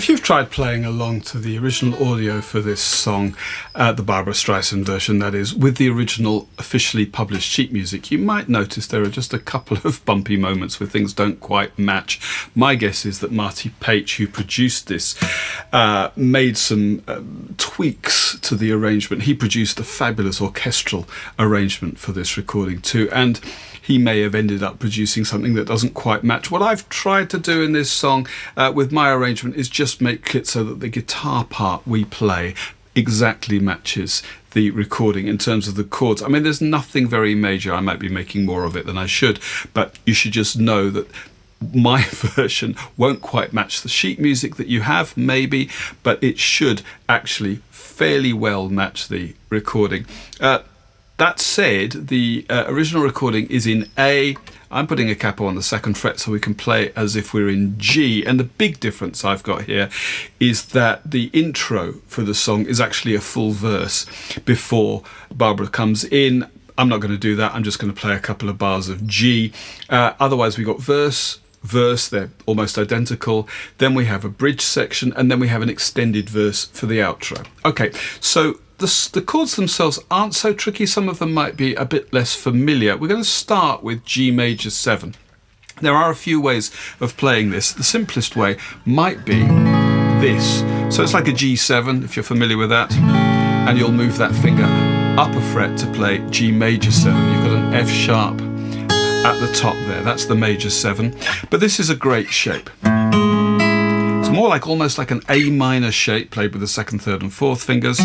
If you've tried playing along to the original audio for this song, the Barbra Streisand version that is, with the original officially published sheet music, you might notice there are just a couple of bumpy moments where things don't quite match. My guess is that Marty Page, who produced this, made some tweaks to the arrangement. He produced a fabulous orchestral arrangement for this recording too, and he may have ended up producing something that doesn't quite match. What I've tried to do in this song with my arrangement is just make it so that the guitar part we play exactly matches the recording in terms of the chords. I mean, there's nothing very major. I might be making more of it than I should, but you should just know that my version won't quite match the sheet music that you have, maybe, but it should actually fairly well match the recording. That said, the original recording is in A. I'm putting a capo on the second fret so we can play as if we're in G. And the big difference I've got here is that the intro for the song is actually a full verse before Barbra comes in. I'm not going to do that. I'm just going to play a couple of bars of G. Otherwise, we've got verse, they're almost identical. Then we have a bridge section, and then we have an extended verse for the outro. Okay, so the chords themselves aren't so tricky. Some of them might be a bit less familiar. We're going to start with G major 7. There are a few ways of playing this. The simplest way might be this. So it's like a G7, if you're familiar with that, and you'll move that finger up a fret to play G major 7. You've got an F sharp at the top there. That's the major 7. But this is a great shape. It's more like almost like an A minor shape played with the second, third and fourth fingers.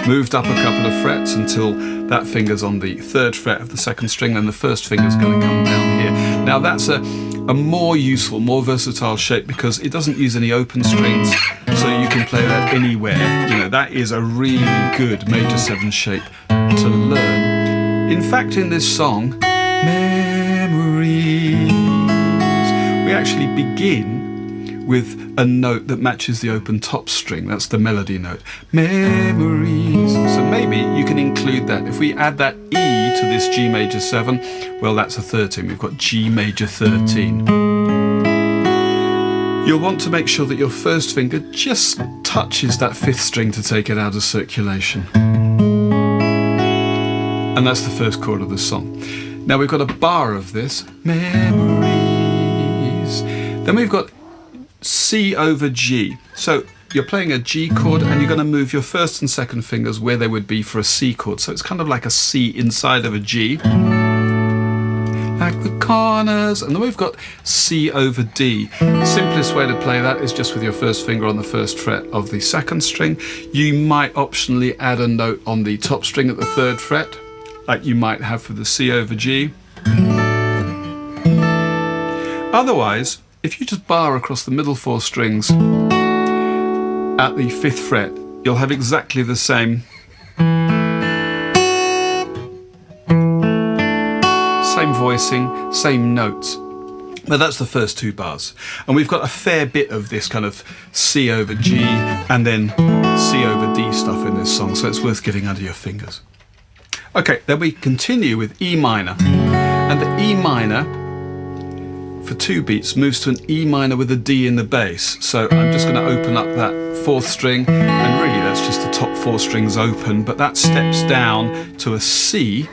Moved up a couple of frets until that finger's on the third fret of the second string, then the first finger's going to come down here. Now that's a more useful, more versatile shape because it doesn't use any open strings, so you can play that anywhere. You know, that is a really good major 7 shape to learn. In fact, in this song, Memories, we actually begin with a note that matches the open top string. That's the melody note. Memories. So maybe you can include that. If we add that E to this G major 7, well, that's a 13. We've got G major 13. You'll want to make sure that your first finger just touches that 5th string to take it out of circulation. And that's the first chord of the song. Now we've got a bar of this. Memories. Then we've got C over G. So you're playing a G chord and you're going to move your first and second fingers where they would be for a C chord. So it's kind of like a C inside of a G. Like the corners. And then we've got C over D. The simplest way to play that is just with your first finger on the first fret of the second string. You might optionally add a note on the top string at the third fret, like you might have for the C over G. Otherwise, if you just bar across the middle 4 strings at the 5th fret, you'll have exactly the same voicing, same notes. But that's the first 2 bars. And we've got a fair bit of this kind of C over G and then C over D stuff in this song, so it's worth getting under your fingers. Okay, then we continue with E minor. And the E minor, for 2 beats, moves to an E minor with a D in the bass. So I'm just going to open up that 4th string, and really that's just the top 4 strings open, but that steps down to a C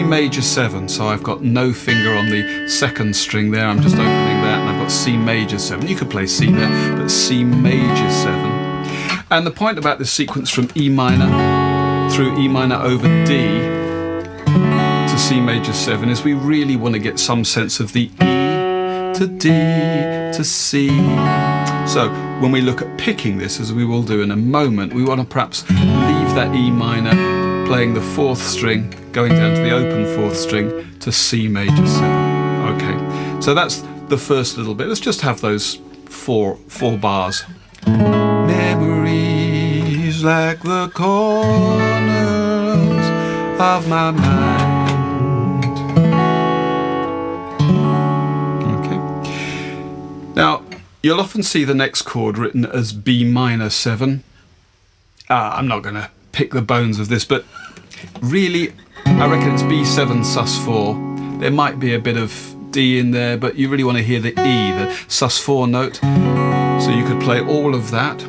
major 7. So I've got no finger on the second string there, I'm just opening that, and I've got C major 7. You could play C there, but C major 7. And the point about this sequence from E minor through E minor over D to C major 7 is we really want to get some sense of the E to D to C. So when we look at picking this, as we will do in a moment, we want to perhaps leave that E minor playing the 4th string, going down to the open 4th string to C major 7. Okay, so that's the first little bit. Let's just have those four bars. Memories like the corners of my mind. Okay. Now, you'll often see the next chord written as B minor 7. I'm not going to pick the bones of this, but really, I reckon it's B7 sus4. There might be a bit of D in there, but you really want to hear the E, the sus4 note. So So you could play all of that.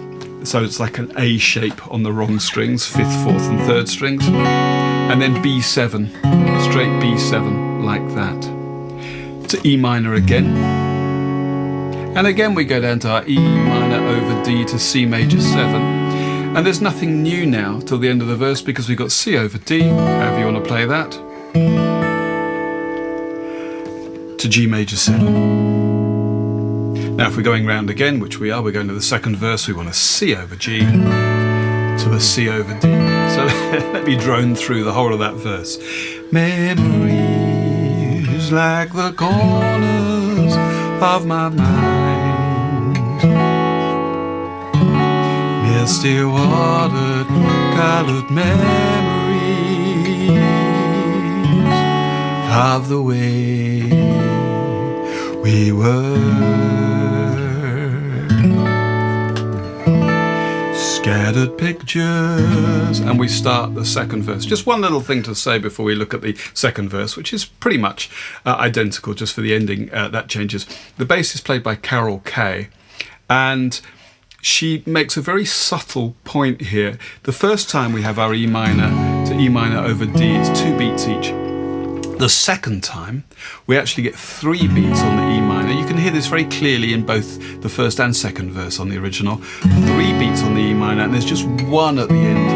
So it's like an A shape on the wrong strings, 5th, 4th and 3rd strings. And then B7, straight B7, like that. To E minor again. And again we go down to our E minor over D to C major 7. And there's nothing new now till the end of the verse because we've got C over D, however you want to play that, to G major 7. Now if we're going round again, which we are, we're going to the second verse, we want a C over G to a C over D. So let me drone through the whole of that verse. Memories like the corners of my mind, misty watered, coloured memories of the way we were. Scattered pictures. And we start the second verse. Just one little thing to say before we look at the second verse, which is pretty much identical, just for the ending that changes. The bass is played by Carol Kay, and she makes a very subtle point here. The first time we have our E minor to E minor over D, it's 2 beats each. The second time, we actually get 3 beats on the E minor. You can hear this very clearly in both the first and second verse on the original. 3 beats on the E minor, and there's just 1 at the end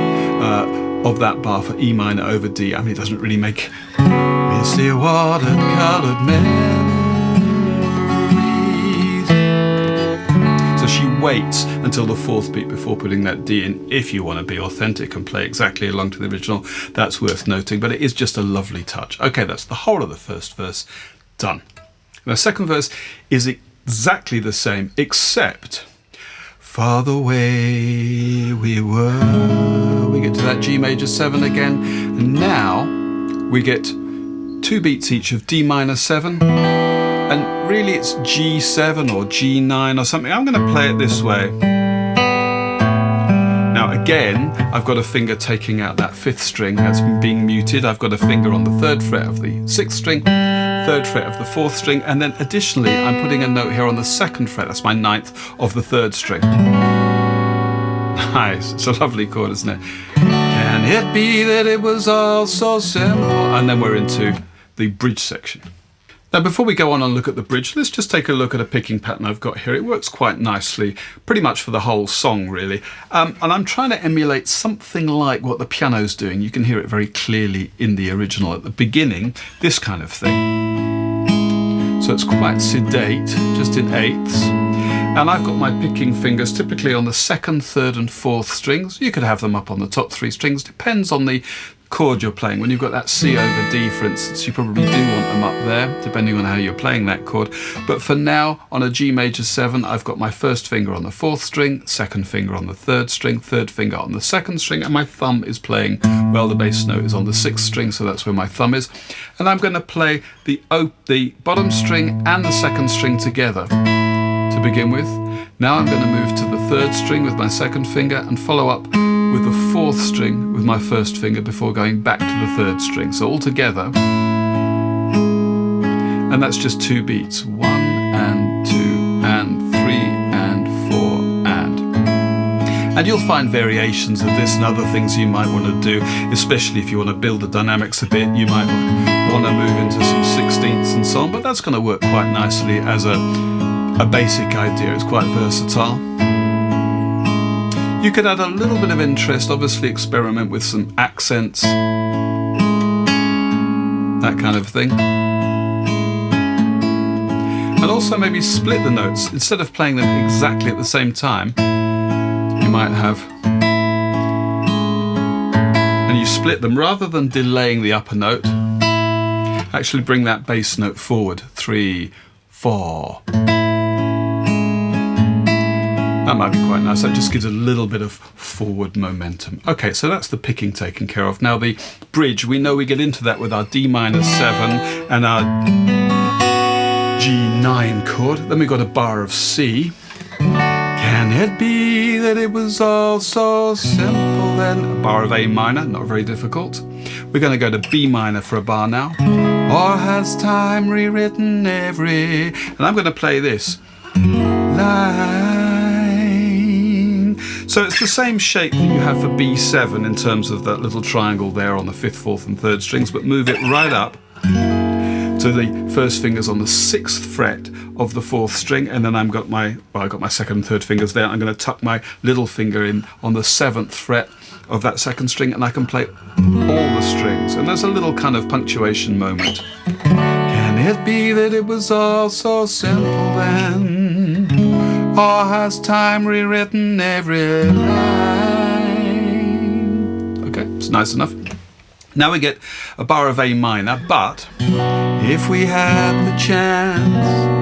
of that bar for E minor over D. I mean, it doesn't really make misty watered coloured memories. So she waits until the 4th beat before putting that D in. If you want to be authentic and play exactly along to the original, that's worth noting, but it is just a lovely touch. Okay, that's the whole of the first verse done. The second verse is exactly the same, except far the way we were. We get to that G major 7 again, and now we get 2 beats each of D minor 7. And really it's G7 or G9 or something. I'm going to play it this way. Now again, I've got a finger taking out that 5th string that's being muted. I've got a finger on the 3rd fret of the 6th string, 3rd fret of the 4th string, and then additionally I'm putting a note here on the 2nd fret, that's my 9th of the 3rd string. Nice, it's a lovely chord, isn't it? Can it be that it was all so simple? And then we're into the bridge section. Now before we go on and look at the bridge, let's just take a look at a picking pattern I've got here. It works quite nicely, pretty much for the whole song really. And I'm trying to emulate something like what the piano's doing. You can hear it very clearly in the original at the beginning, this kind of thing. So it's quite sedate, just in 8ths. And I've got my picking fingers typically on the 2nd, 3rd and 4th strings. You could have them up on the top 3 strings, depends on the chord you're playing. When you've got that C over D, for instance, you probably do want them up there, depending on how you're playing that chord. But for now, on a G major 7, I've got my 1st finger on the 4th string, 2nd finger on the 3rd string, 3rd finger on the 2nd string, and my thumb is playing, well, the bass note is on the 6th string, so that's where my thumb is. And I'm going to play the bottom string and the 2nd string together to begin with. Now I'm going to move to the 3rd string with my 2nd finger and follow up with the 4th string with my 1st finger before going back to the 3rd string. So all together, and that's just 2 beats, 1 and 2 and 3 and 4 and you'll find variations of this and other things you might want to do, especially if you want to build the dynamics a bit. You might want to move into some 16ths and so on, but that's going to work quite nicely as a basic idea. It's quite versatile. You could add a little bit of interest, obviously experiment with some accents, that kind of thing. And also maybe split the notes. Instead of playing them exactly at the same time, you might have, and you split them rather than delaying the upper note. Actually bring that bass note forward, 3, 4. That might be quite nice. That just gives a little bit of forward momentum. Okay, so that's the picking taken care of. Now the bridge, we know we get into that with our D minor 7 and our G9 chord. Then we've got a bar of C. Can it be that it was all so simple then? A bar of A minor, not very difficult. We're going to go to B minor for a bar now. Or has time rewritten every... And I'm going to play this. Life So it's the same shape that you have for B7 in terms of that little triangle there on the 5th, 4th and 3rd strings, but move it right up to the first fingers on the 6th fret of the 4th string, and then I've got my 2nd and 3rd fingers there. I'm going to tuck my little finger in on the 7th fret of that 2nd string, and I can play all the strings, and there's a little kind of punctuation moment. Can it be that it was all so simple then, or has time rewritten every line? Okay, it's nice enough. Now we get a bar of A minor, but if we had the chance,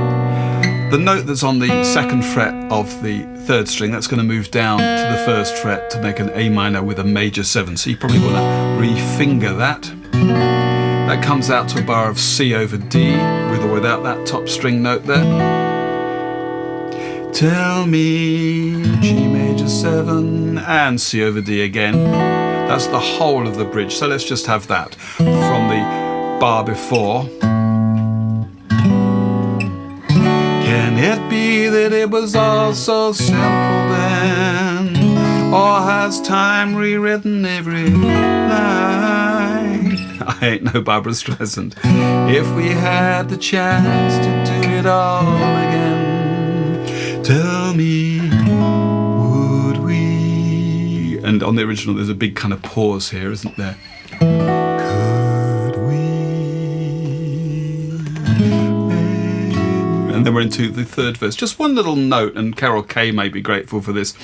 the note that's on the 2nd fret of the 3rd string, that's going to move down to the 1st fret to make an A minor with a major 7. So you probably want to re-finger that. That comes out to a bar of C over D, with or without that top string note there. Tell me G major 7 and C over D again. That's the whole of the bridge. So let's just have that from the bar before. Can it be that it was all so simple then, or has time rewritten every line? I ain't no Barbra Streisand. If we had the chance to do it all again, tell me, would we? And on the original there's a big kind of pause here, isn't there? Could we? And then we're into the 3rd verse. Just one little note, and Carol Kay may be grateful for this.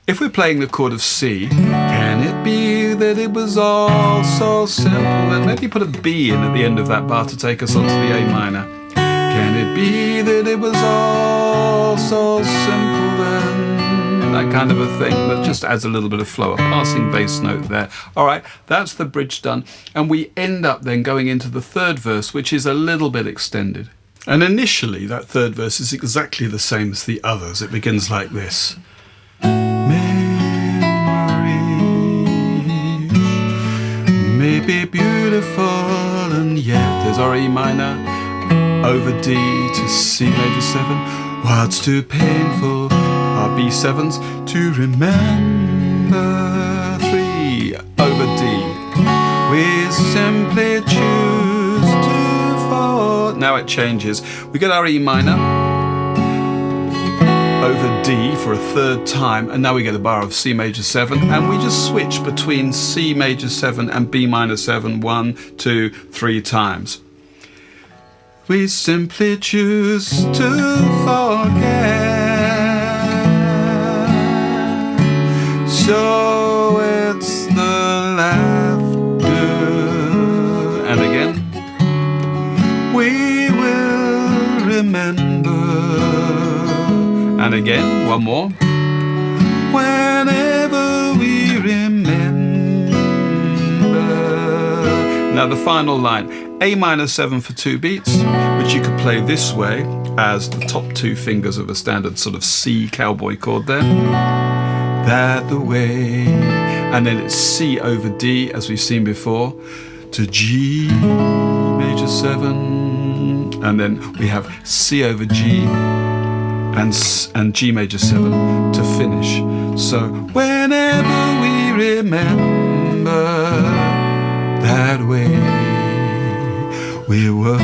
If we're playing the chord of C, can it be that it was all so simple? And maybe put a B in at the end of that bar to take us on to the A minor. Can it be that it was all so simple then? That kind of a thing, that just adds a little bit of flow, a passing bass note there. All right, that's the bridge done. And we end up then going into the 3rd verse, which is a little bit extended. And initially, that 3rd verse is exactly the same as the others. It begins like this. May be beautiful, and yet there's our E minor over D to C major 7. What's too painful? Our B7s to remember. 3 over D. We simply choose to fall. Now it changes. We get our E minor over D for a 3rd time, and now we get a bar of C major 7, and we just switch between C major 7 and B minor 7 1, 2, 3 times. We simply choose to forget. So it's the laughter, and again we will remember. And again, one more. Whenever we remember. Now the final line, A minor 7 for 2 beats, which you could play this way as the top 2 fingers of a standard sort of C cowboy chord there. That the way. And then it's C over D, as we've seen before, to G major 7. And then we have C over G. And G major 7 to finish. So whenever we remember that way we were,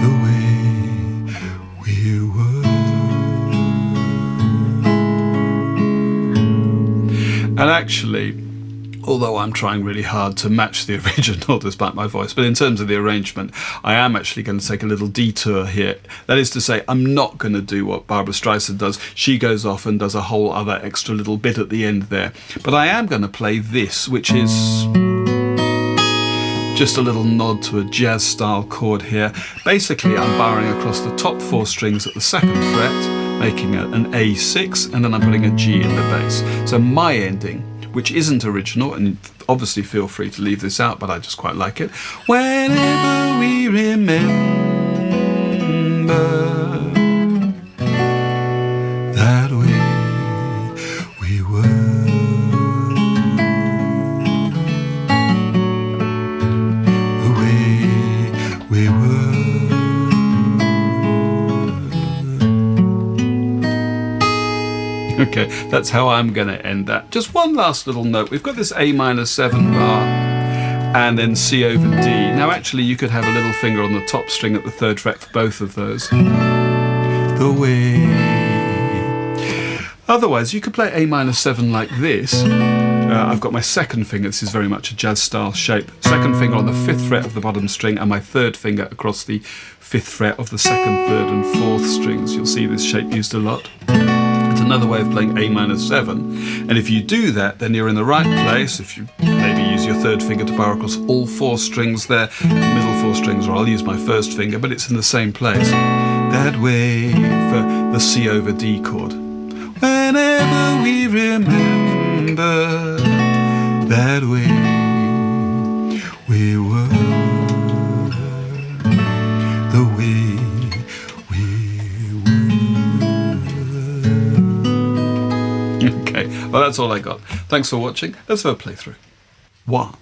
the way we were. And actually, although I'm trying really hard to match the original despite my voice, but in terms of the arrangement, I am actually going to take a little detour here. That is to say, I'm not going to do what Barbra Streisand does. She goes off and does a whole other extra little bit at the end there. But I am going to play this, which is just a little nod to a jazz style chord here. Basically, I'm barring across the top 4 strings at the 2nd fret, making an A6, and then I'm putting a G in the bass. So my ending, which isn't original, and obviously feel free to leave this out, but I just quite like it. Whenever we remember that way we were, the way we were. Okay, that's how I'm going to end that. Just one last little note. We've got this A minor 7 bar and then C over D. Now actually you could have a little finger on the top string at the 3rd fret for both of those. The way. Otherwise you could play A minor 7 like this. I've got my 2nd finger, this is very much a jazz style shape. 2nd finger on the 5th fret of the bottom string and my 3rd finger across the 5th fret of the 2nd, 3rd and 4th strings. You'll see this shape used a lot. It's another way of playing A minor 7. And if you do that, then you're in the right place. If you maybe use your 3rd finger to bar across all 4 strings there, middle 4 strings, or I'll use my 1st finger, but it's in the same place. That way for the C over D chord. Whenever we remember that way we were, the way we were. Okay, well that's all I got. Thanks for watching. Let's have a playthrough. 1,